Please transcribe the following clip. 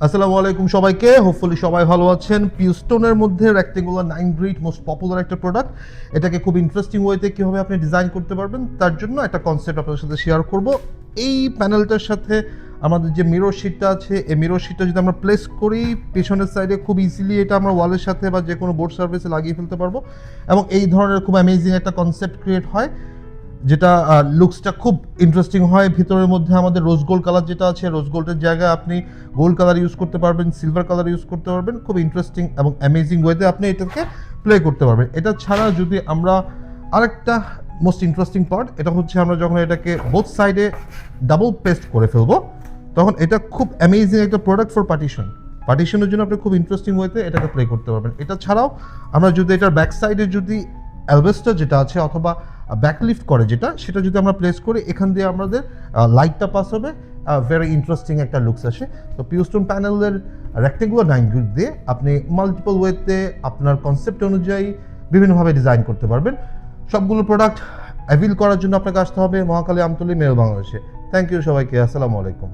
আসসালামু আলাইকুম সবাইকে, হোপফুলি সবাই ভালো আছেন। পিউস্টোনের মধ্যে রেক্টেঙ্গুলার 9 গ্রিড মোস্ট পপুলার একটা প্রোডাক্ট। এটাকে খুব ইন্টারেস্টিং ওয়েতে কীভাবে আপনি ডিজাইন করতে পারবেন তার জন্য একটা কনসেপ্ট আপনাদের সাথে শেয়ার করব। এই প্যানেলটার সাথে আমাদের যে মিরর শিটটা আছে, এই মিরর শিটটা যদি আমরা প্লেস করি পেছনের সাইডে, খুব ইজিলি এটা আমরা ওয়ালের সাথে বা যে কোনো বোর্ড সার্ফেসে লাগিয়ে ফেলতে পারবো এবং এই ধরনের খুব অ্যামেজিং একটা কনসেপ্ট ক্রিয়েট হয়, যেটা লুকসটা খুব ইন্টারেস্টিং হয়। ভিতরের মধ্যে আমাদের রোজ গোল্ড কালার যেটা আছে, রোজ গোল্ডের জায়গায় আপনি গোল্ড কালার ইউজ করতে পারবেন, সিলভার কালার ইউজ করতে পারবেন। খুব ইন্টারেস্টিং এবং অ্যামেজিং ওয়েতে আপনি এটাকে প্লে করতে পারবেন। এটা ছাড়া যদি আমরা আরেকটা মোস্ট ইন্টারেস্টিং পার্ট, এটা হচ্ছে আমরা যখন এটাকে বোথ সাইডে ডাবল পেস্ট করে ফেলবো তখন এটা খুব অ্যামেজিং একটা প্রোডাক্ট ফর পার্টিশনের জন্য আপনি খুব ইন্টারেস্টিং ওয়েতে এটাকে প্লে করতে পারবেন। এটা ছাড়াও আমরা যদি এটার ব্যাক সাইডে যদি অ্যালবেস্টার যেটা আছে অথবা ব্যাকলিফট করে যেটা, সেটা যদি আমরা প্লেস করি এখান দিয়ে আমাদের লাইটটা পাস হবে, ভেরি ইন্টারেস্টিং একটা লুকস আসে। তো পিউস্টোন প্যানেলের রেক্টেঙ্গুলার 9 গ্রিড দিয়ে আপনি মাল্টিপল ওয়েতে আপনার কনসেপ্ট অনুযায়ী বিভিন্নভাবে ডিজাইন করতে পারবেন। সবগুলো প্রোডাক্ট অ্যাভিল করার জন্য আপনাকে আসতে হবে মহাখালী, আমতলী, মেরু, বাংলাদেশে। থ্যাংক ইউ সবাইকে, আসসালামু আলাইকুম।